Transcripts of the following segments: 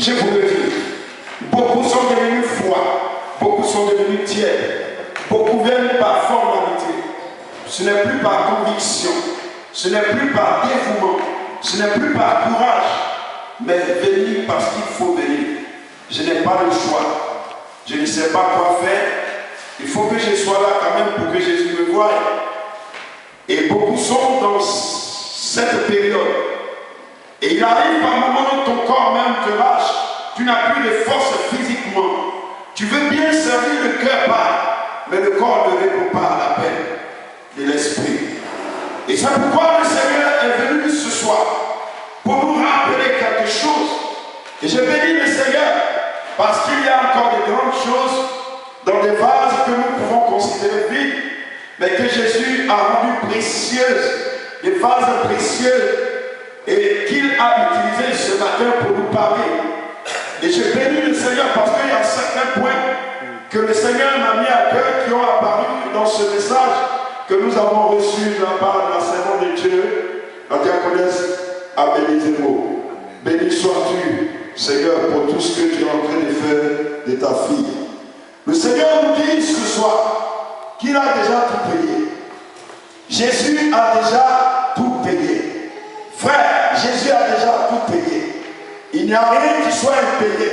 Je vous le dis, beaucoup sont devenus froids, beaucoup sont devenus tièdes, beaucoup viennent par formalité. Ce n'est plus par conviction, ce n'est plus par dévouement, ce n'est plus par courage, mais venir parce qu'il faut venir. Je n'ai pas le choix, je ne sais pas quoi faire, il faut que je sois là quand même pour que Jésus me voie. Et beaucoup sont dans cette période. Et il arrive par moments ton corps même te lâche, tu n'as plus de force physiquement. Tu veux bien servir, le cœur part, mais le corps ne répond pas à l'appel de l'esprit. Et c'est pourquoi le Seigneur est venu ce soir pour nous rappeler quelque chose. Et je bénis le Seigneur parce qu'il y a encore de grandes choses dans des vases que nous pouvons considérer vides, mais que Jésus a rendu précieuses, des vases précieux, et qu'il a utilisé ce matin pour nous parler. Et je bénis le Seigneur parce qu'il y a certains points que le Seigneur m'a mis à cœur qui ont apparu dans ce message que nous avons reçu de la part de la servante de Dieu, la diaconesse Amélie Zemo. Béni sois-tu, Seigneur, pour tout ce que tu es en train de faire de ta fille. Le Seigneur nous dit ce soir qu'il a déjà tout payé. Jésus a déjà tout payé. Frère, Jésus a déjà tout payé. Il n'y a rien qui soit impayé.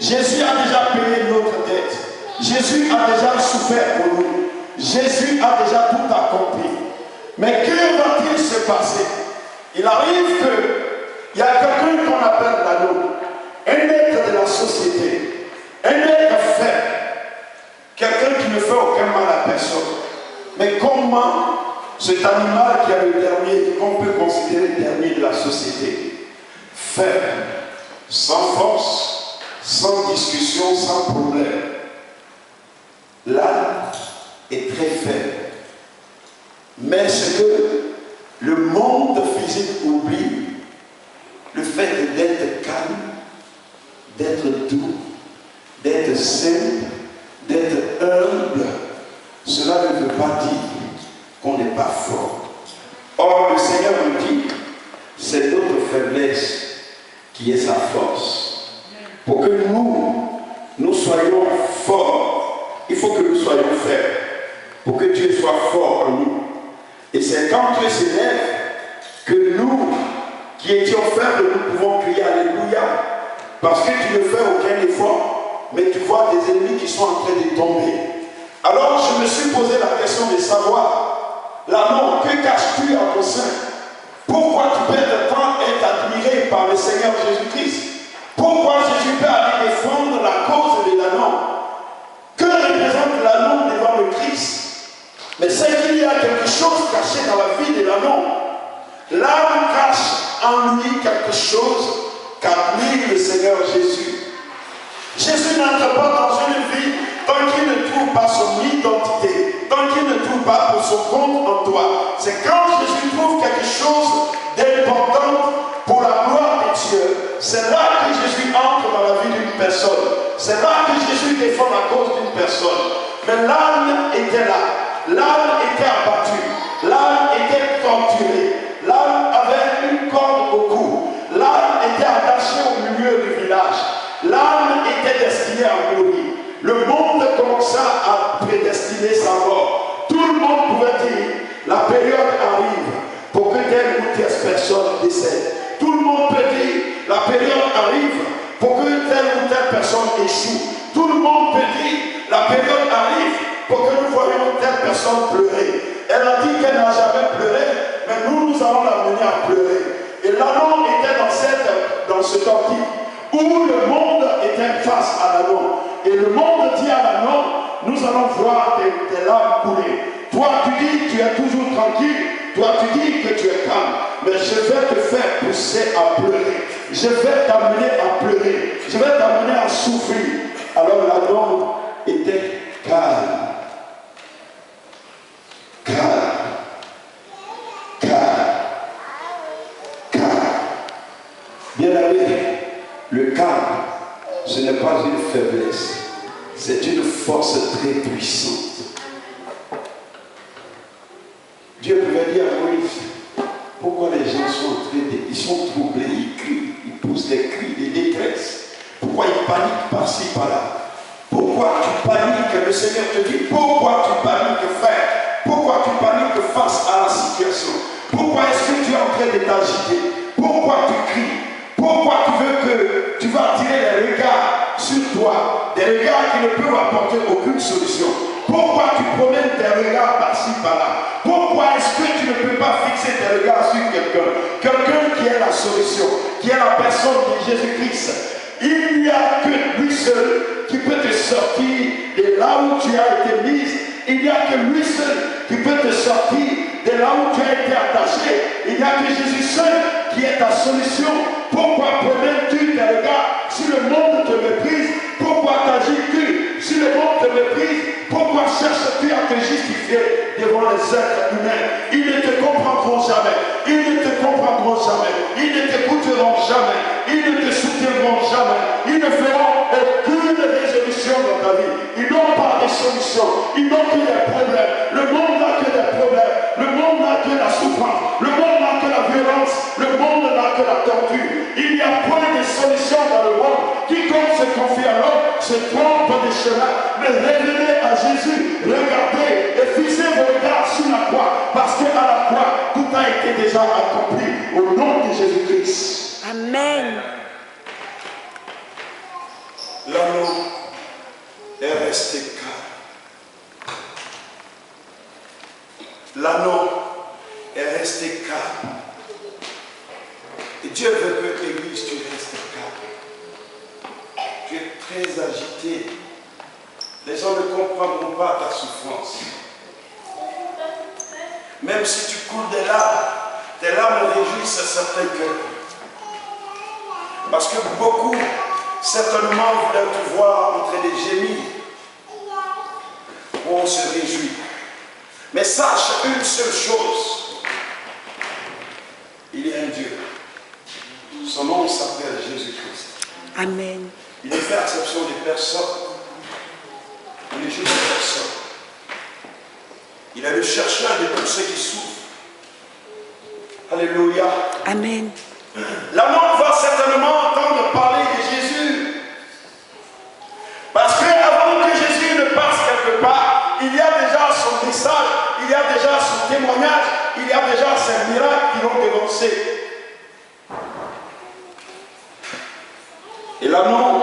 Jésus a déjà payé notre dette. Jésus a déjà souffert pour nous. Jésus a déjà tout accompli. Mais que va-t-il se passer? Il arrive qu'il y a quelqu'un qu'on appelle l'anneau, un être de la société, un être faible, quelqu'un qui ne fait aucun mal à personne. Mais comment cet animal qui est le dernier, qu'on peut considérer le dernier de la société, faible, sans force, sans discussion, sans problème, l'âme est très faible. Mais ce que le monde physique oublie, le fait d'être calme, d'être doux, d'être simple, d'être humble, cela ne veut pas dire qu'on n'est pas fort. Or, le Seigneur nous dit, c'est notre faiblesse qui est sa force. Pour que nous soyons forts, il faut que nous soyons faibles. Pour que Dieu soit fort en nous. Et c'est quand Dieu s'élève que nous, qui étions faibles, nous pouvons crier Alléluia. Parce que tu ne fais aucun effort, mais tu vois des ennemis qui sont en train de tomber. Alors je me suis posé la question de savoir, l'amour, que caches-tu à ton sein? Pourquoi tu perds le temps à être admiré par le Seigneur Jésus-Christ? Pourquoi Jésus peut aller défendre la cause de l'anneau? Que représente l'anneau devant le Christ? Mais c'est qu'il y a quelque chose caché dans la vie de l'anneau. L'âme cache en lui quelque chose qu'admire le Seigneur Jésus. Jésus n'entre pas dans une vie tant qu'il ne trouve pas son identité, tant qu'il ne trouve pas pour son compte en toi. C'est quand Jésus trouve quelque chose d'important pour la gloire de Dieu, c'est là que Jésus entre dans la vie d'une personne. C'est là que Jésus défend la cause d'une personne. Mais l'âme était là. L'âme était abattue, l'âme était torturée, l'âme avait une corde au cou, l'âme était attachée au milieu du village, l'âme était destinée à mourir. Le monde commença à prédestiner sa mort. Tout le monde pouvait dire, la période arrive pour que telle ou telle personne décède. Tout le monde peut dire, la période arrive pour que telle ou telle personne échoue. Tout le monde peut dire, la période arrive pour que nous voyions telle personne pleurer. Elle a dit qu'elle n'a jamais pleuré, mais nous allons l'amener à pleurer. Et l'anneau était dans ce tortille où le monde était face à l'anneau. Et le monde dit à l'anneau, nous allons voir tes larmes couler. Toi tu dis que tu es toujours tranquille, toi tu dis que tu es calme, mais je vais te faire pousser à pleurer. Je vais t'amener à pleurer. Je vais t'amener à souffrir. Alors l'anneau était calme. Bien aimé, le calme, ce n'est pas une faiblesse, c'est une force très puissante. Dieu pouvait dire à Moïse, pourquoi les gens sont ils sont troublés, ils crient, ils poussent des cris de détresse. paniques par-ci, par-là? Pourquoi tu paniques? Le Seigneur te dit, pourquoi tu paniques, frère? Pourquoi tu paniques face à la situation? Pourquoi est-ce que tu es en train de t'agiter? Pourquoi tu cries? Pourquoi tu veux que tu vas attirer les regards sur toi? Des regards qui ne peuvent apporter aucune solution. Pourquoi tu promènes tes regards par-ci, par-là? Pourquoi est-ce que tu ne peux pas fixer tes regards sur quelqu'un? Quelqu'un qui est la solution, qui est la personne de Jésus-Christ. Il n'y a que lui seul qui peut te sortir de là où tu as été mise. Il n'y a que lui seul qui peut te sortir de là où tu as été attaché. Il n'y a que Jésus seul qui est ta solution. Pourquoi promènes-tu tes regards si le monde te méprise? Pourquoi t'agis-tu si le monde te méprise? Pourquoi cherches-tu à te justifier devant les êtres humains? Ils ne te comprendront jamais. Ils ne te comprendront jamais. Ils ne t'écouteront jamais. Ils ne te soutiendront jamais. Ils ne feront aucune résolution dans ta vie. Ils n'ont pas de solution. Ils n'ont que des problèmes. Le monde n'a que des problèmes. Le monde n'a que la souffrance. Le monde n'a que la violence. Le monde n'a que la torture. Il n'y a point de solution dans le monde. Quiconque se confie à l'homme se trompe de chemin. Mais revenez à Jésus. Regardez et fixez vos regards sur la croix. Parce qu'à la croix, tout a été déjà accompli. Au nom de Jésus-Christ. Amen. L'anneau est resté calme. L'anneau est resté calme. Et Dieu veut que l'Église, tu restes calme. Tu es très agité. Les gens ne comprendront pas ta souffrance. Même si tu coules des larmes, tes larmes réjouissent certains cœurs. Parce que beaucoup, certainement, voulaient te voir entre des gémis. On se réjouit. Mais sache une seule chose. Il y a un Dieu. Son nom s'appelle Jésus-Christ. Amen. Il ne fait exception des personnes. Il ne juge personne. Il est le chercheur de tous ceux qui souffrent. Alléluia. Amen. L'homme va certainement entendre parler de Jésus. Parce qu'avant que Jésus ne passe quelque part, il y a déjà son message, il y a déjà son témoignage, il y a déjà ses miracles qui l'ont dénoncé. Et l'homme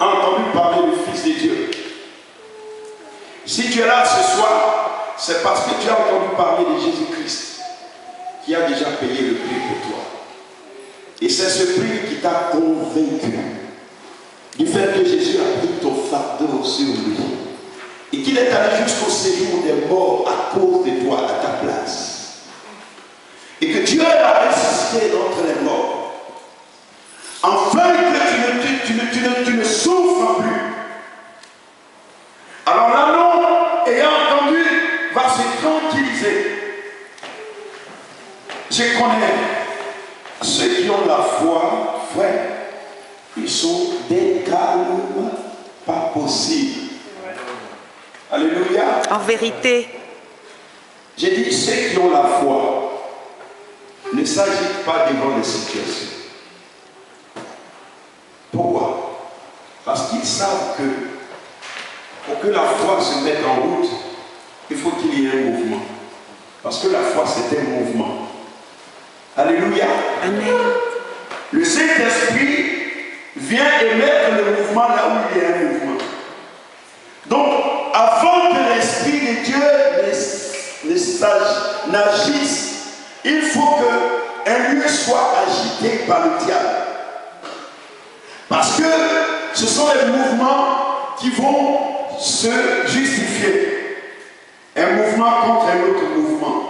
a entendu parler du Fils de Dieu. Si tu es là ce soir, c'est parce que tu as entendu parler de Jésus-Christ, qui a déjà payé le prix pour toi. Et c'est ce prix qui t'a convaincu du fait que Jésus a pris ton fardeau sur lui. Et qu'il est allé jusqu'au séjour des morts à cause de toi, à ta place. Et que Dieu l'a ressuscité d'entre les morts. Afin que tu ne souffres plus. Alors l'anneau, ayant entendu, va se tranquilliser. Je connais ceux qui ont la foi, frère, ils sont des calmes pas possibles. Alléluia. En vérité. J'ai dit ceux qui ont la foi ne s'agitent pas devant les situations. Pourquoi? Parce qu'ils savent que pour que la foi se mette en route, il faut qu'il y ait un mouvement. Parce que la foi, c'est un mouvement. Alléluia. Amen. Le Saint-Esprit vient émettre le mouvement là où il y a un mouvement. Donc, avant que l'Esprit de Dieu n'agisse, il faut qu'un lieu soit agité par le diable. Parce que ce sont les mouvements qui vont se justifier. Un mouvement contre un autre mouvement.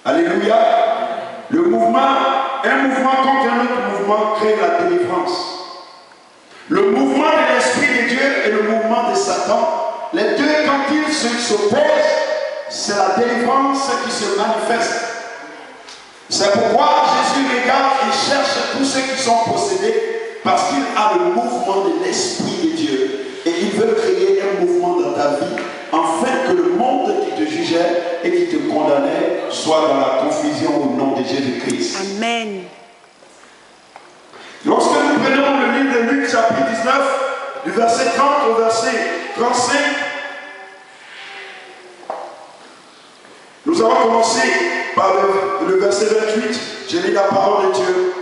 Alléluia. Un mouvement contre un autre mouvement crée la délivrance. Le mouvement de l'Esprit de Dieu et le mouvement de Satan, les deux, quand ils s'opposent, c'est la délivrance qui se manifeste. C'est pourquoi Jésus regarde et cherche tous ceux qui sont possédés, parce qu'il a le mouvement de l'Esprit de Dieu. Et il veut créer un mouvement dans ta vie, afin que le monde qui te jugeait et qui te condamnait soit dans la confusion au nom de Jésus-Christ. Amen. Lorsque nous prenons le livre de Luc chapitre 19, du verset 30 au verset 35. Nous allons commencer par le verset 28. Je lis la parole de Dieu.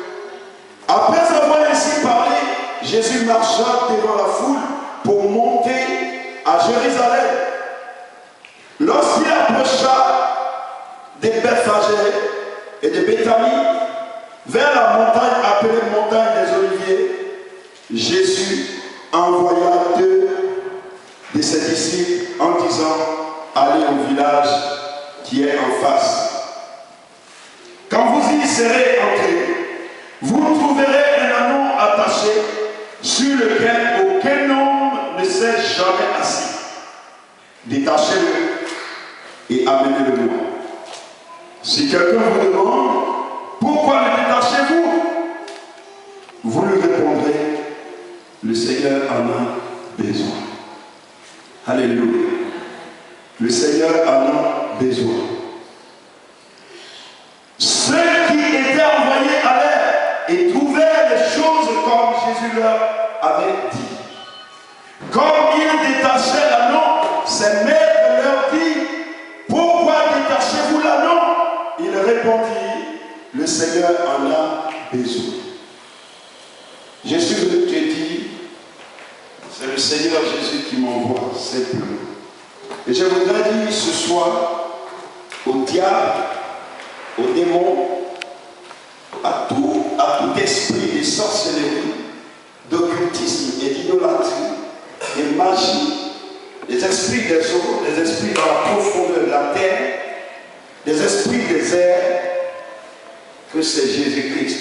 Après avoir ainsi parlé, Jésus marcha devant la foule pour monter à Jérusalem. Lorsqu'il approcha de Bethphagée et de Béthanie, vers la montagne appelée montagne des Oliviers, Jésus envoya 2 de ses disciples en disant: allez au village qui est en face. Quand vous y serez entrés, vous trouverez un anneau attaché sur lequel aucun homme ne s'est jamais assis. Détachez-le et amenez-le-moi. Si quelqu'un vous demande pourquoi le détachez-vous, vous lui répondrez: le Seigneur en a besoin. Alléluia. Le Seigneur en a besoin. Ceux qui étaient envoyés allaient et trouvaient les choses comme Jésus leur avait dit. Comme ils détachaient l'anneau, ses maîtres leur dit: pourquoi détachez-vous l'anneau? Il répondit: le Seigneur en a besoin. Jésus te dit: c'est le Seigneur Jésus qui m'envoie, simplement. Et je voudrais dire ce soir au diable, aux démons, à tout esprit de sorcellerie, d'occultisme et d'idolâtrie, de magie, des esprits des eaux, des esprits dans la profondeur de la terre, des esprits des airs, que c'est Jésus-Christ,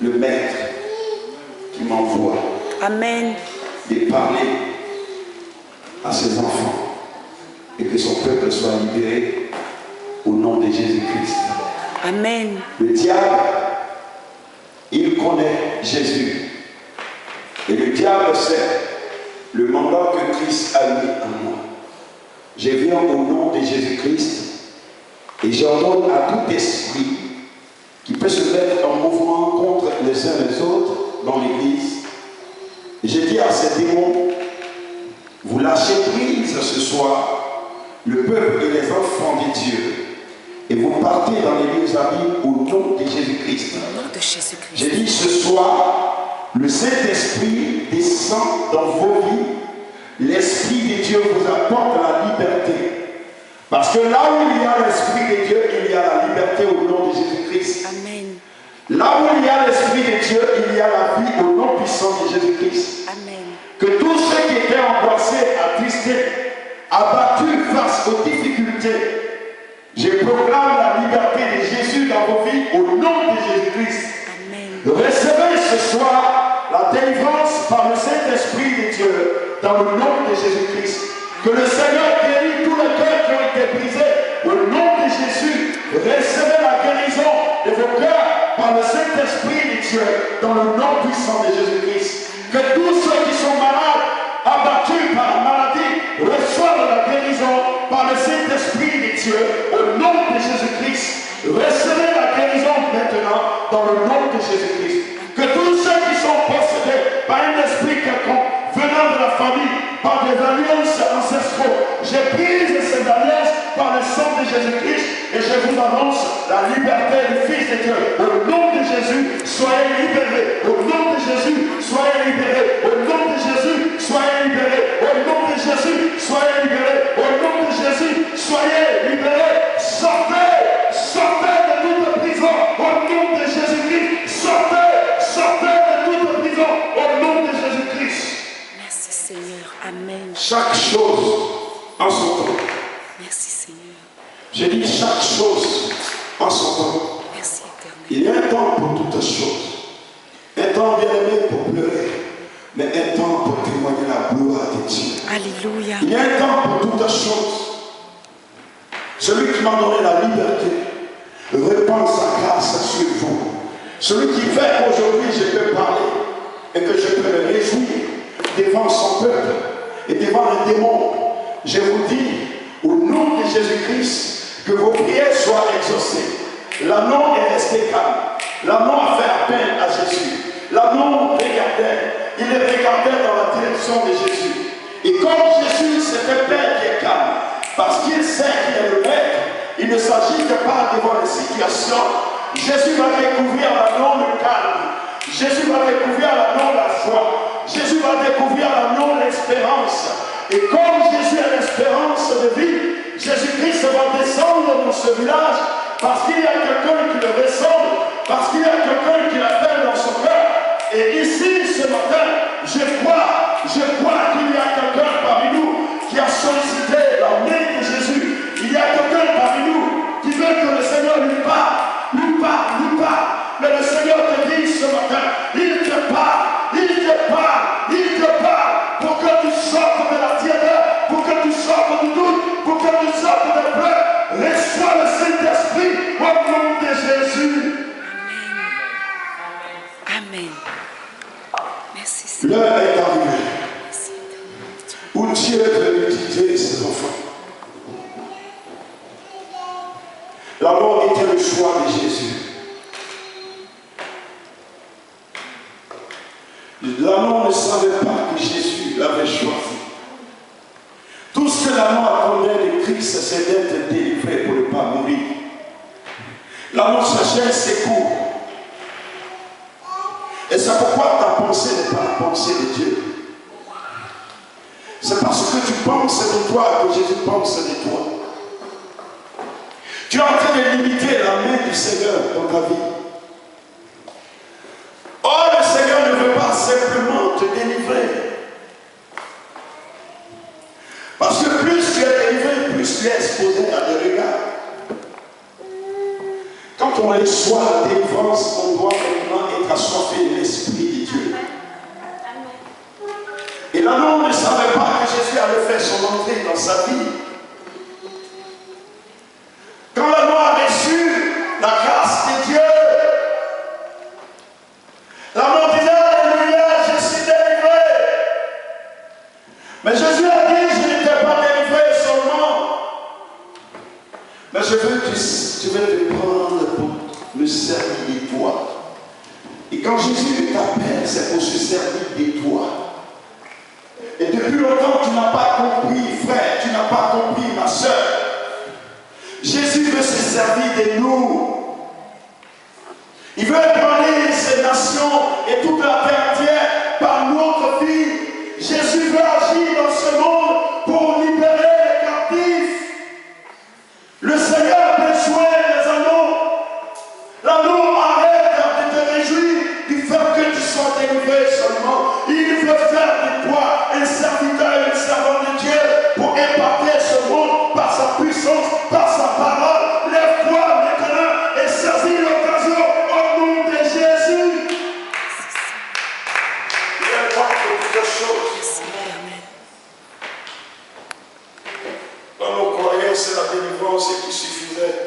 le Maître, qui m'envoie. Amen. De parler à ses enfants et que son peuple soit libéré au nom de Jésus-Christ. Amen. Le diable, il connaît Jésus. Et le diable sait le mandat que Christ a mis en moi. Je viens au nom de Jésus-Christ et j'ordonne à tout esprit qui peut se mettre en mouvement contre les uns les autres dans l'Église. Et je dis à ces démons: vous lâchez prise ce soir, le peuple et les enfants de Dieu, et vous partez dans les lieux amis au nom de Jésus-Christ. Au nom de Jésus-Christ. Je dis ce soir, le Saint-Esprit descend dans vos vies. L'Esprit de Dieu vous apporte la liberté. Parce que là où il y a l'Esprit de Dieu, il y a la liberté au nom de Jésus-Christ. Amen. Là où il y a l'Esprit de Dieu, il y a la vie au nom puissant de Jésus-Christ. Amen. Que tous ceux qui étaient angoissés, attristés, abattus face aux difficultés, je proclame la liberté de Jésus dans vos vies au nom de Jésus-Christ. Amen. Recevez ce soir la délivrance par le Saint-Esprit de Dieu dans le nom de Jésus-Christ. Que le Seigneur guérit tous les cœurs qui ont été brisés au nom de Jésus. Recevez la guérison de vos cœurs par le Saint-Esprit de Dieu dans le nom puissant de Jésus-Christ. Que tous ceux qui sont malades, abattus par la maladie, reçoivent la guérison par le Saint-Esprit de Dieu au nom de Jésus-Christ. Recevez la guérison maintenant dans le nom de Jésus-Christ. Que tous ceux qui sont possédés par un esprit quelconque venant de la famille, par des alliances ancestraux, je brise ces alliances par le sang de Jésus-Christ et je vous annonce la liberté du Fils de Dieu. Au nom de Jésus, soyez libérés. Au nom de Jésus, soyez libérés. Au nom de Jésus, soyez libérés. Au nom de Jésus, soyez libérés. Au nom de Jésus, soyez libérés. Sortez, sortez de toute prison. Au nom de Jésus-Christ, sortez, sortez de toute prison. Au nom de Jésus-Christ. Merci Seigneur. Amen. Chaque chose en son temps. Merci Seigneur. J'ai dit chaque chose en son temps. Merci Éternel. Il y a un temps pour toutes choses. Un temps bien aimé pour pleurer, mais un temps pour témoigner la gloire de Dieu. Alléluia. Il y a un temps pour toutes choses. Celui qui m'a donné la liberté répand sa grâce sur vous. Celui qui fait qu'aujourd'hui je peux parler et que je peux me réjouir devant son peuple et devant les démons. Je vous dis, au nom de Jésus-Christ, que vos prières soient exaucées. L'anneau est resté calme. L'anneau a fait appel à Jésus. L'anneau regardait il les regardait dans la direction de Jésus. Et comme Jésus, c'est un père qui est calme, parce qu'il sait qu'il est le maître, il ne s'agit que pas devant les situations. Jésus va découvrir la non le calme. Jésus va découvrir la non la foi. Jésus va découvrir la non l'espérance. Et comme Jésus a l'espérance de vie, Jésus-Christ va descendre dans ce village parce qu'il y a quelqu'un qui le ressemble, parce qu'il y a quelqu'un qui l'appelle dans son cœur. Et ici, ce matin, je crois qu'il y a quelqu'un parmi nous qui a sollicité la main de Jésus. Il y a quelqu'un parmi nous qui veut que le Seigneur lui parle. Mais le Seigneur te dit ce matin, il te parle pour que tu sortes de la tiédeur, pour que tu sortes du doute, pour que tu sortes de pleurs. Reçois le Saint-Esprit au nom de Jésus. Amen. Merci Seigneur. L'heure est arrivée où Dieu veut utiliser ses enfants. La mort était le choix de Jésus. L'amant ne savait pas que Jésus l'avait choisi. Tout ce que l'amant attendait de Christ, c'est d'être délivré pour ne pas mourir. L'amant cherchait ses cours. Et c'est pourquoi ta pensée n'est pas la pensée de Dieu. C'est parce que tu penses de toi que Jésus pense de toi. Tu es en train de limiter la main du Seigneur dans ta vie. Oh, le Seigneur ne veut pas simplement te délivrer. Parce que plus tu es délivré, plus tu es exposé à des regards. Quand on reçoit la délivrance, on doit maintenant être assoiffé de l'Esprit de Dieu. Et l'homme ne savait pas que Jésus allait faire son entrée dans sa vie. Quand l'homme a reçu la grâce de Dieu, l'homme disait, alléluia, je suis délivré. Mais Jésus a dit, je n'étais pas délivré seulement. Mais je veux te prendre pour me servir de toi. Et quand Jésus t'appelle, c'est pour se servir de toi. Et depuis longtemps, tu n'as pas compris, frère, tu n'as pas compris, ma soeur. Jésus veut se servir de nous. Il veut prendre ces nations et toute la terre entière par notre vie. Jésus veut agir dans ce monde pour libérer les captifs. Le Seigneur a besoin des anneaux. L'anneau arrête de te réjouir du fait que tu sois délivré seulement. Il veut faire de toi un serviteur et un servant de Dieu pour épargner ce monde par sa puissance, par sa parole. Lève-toi maintenant et saisis l'occasion au nom de Jésus. Il y a quelque chose. Dans nos croyances, c'est la délivrance qui suffisait.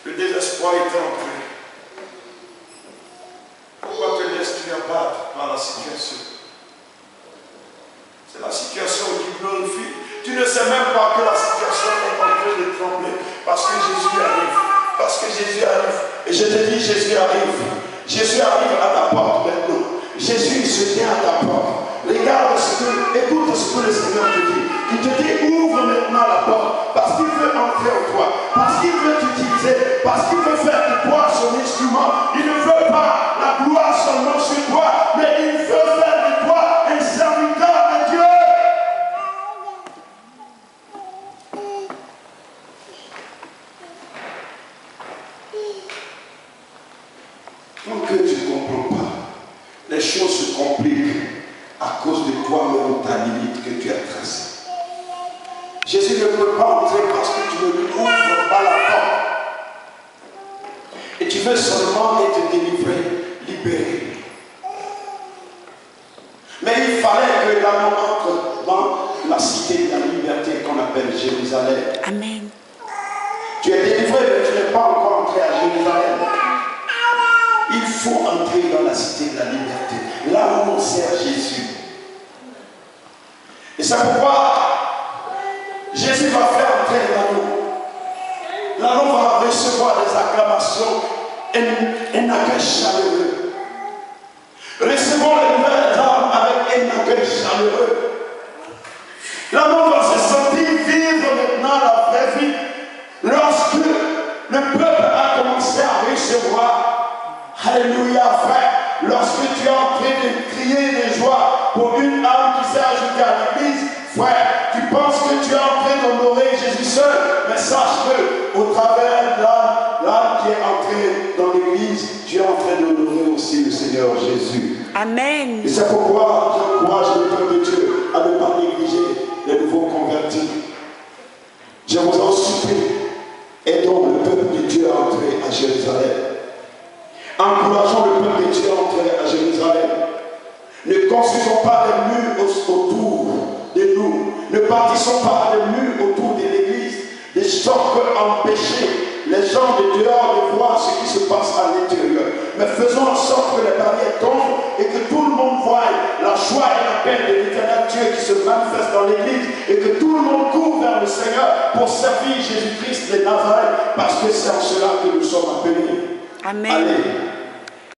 Le désespoir était entré. Pourquoi te laisses-tu abattre par la situation? C'est la situation qui glorifie. Tu ne sais même pas que la situation est en train de trembler parce que Jésus arrive. Parce que Jésus arrive. Et je te dis, Jésus arrive. Jésus arrive à ta porte maintenant. Jésus se tient à ta porte. Regarde écoute ce que le Seigneur te dit. Il te dit, ouvre maintenant la porte. Parce qu'il veut entrer en toi. Parce qu'il veut t'utiliser. Parce qu'il veut faire de toi son instrument. Il ne veut pas la gloire seulement sur toi. Mais il veut faire de toi un serviteur de Dieu. Tant que tu ne comprends pas, les choses se compliquent à cause de toi-même, ta limite que tu as tracée. Jésus ne peut pas entrer parce que tu ne lui ouvres pas la porte. Et tu veux seulement être délivré, libéré. Mais il fallait que l'homme entre dans la cité de la liberté qu'on appelle Jérusalem. Amen. Tu es délivré, mais tu n'es pas encore entré à Jérusalem. Il faut entrer dans la cité de la liberté. Là où on sert Jésus. Et c'est pourquoi Jésus va faire entrer l'anneau. L'anneau va recevoir des acclamations, un accueil chaleureux. Recevoir et un accueil chaleureux. La monde va se sentir vivre maintenant la vraie vie lorsque le peuple a commencé à recevoir. Alléluia, frère. Lorsque tu es en train de crier de joie pour une âme qui s'est ajoutée à l'église, frère, tu penses que tu es en train d'honorer Jésus seul, mais sache que au travers de l'âme qui est entrée dans l'église, tu es en train d'honorer aussi le Seigneur Jésus. Amen. Et c'est pourquoi j'encourage le peuple de Dieu à ne pas négliger les nouveaux convertis. Je vous en supplie, aidons le peuple de Dieu à entrer à Jérusalem. Encourageons le peuple de Dieu à entrer à Jérusalem. Ne construisons pas des murs autour de nous. Ne bâtissons pas des murs autour de l'église. Des gens peuvent empêcher les gens de dehors de voir ce qui se passe à l'intérieur. Mais faisons en sorte que les barrières tombent et que tout le monde voie la joie et la paix de l'éternel Dieu qui se manifeste dans l'église et que tout le monde court vers le Seigneur pour servir Jésus-Christ de Nazareth, parce que c'est en cela que nous sommes appelés. Amen. Allez.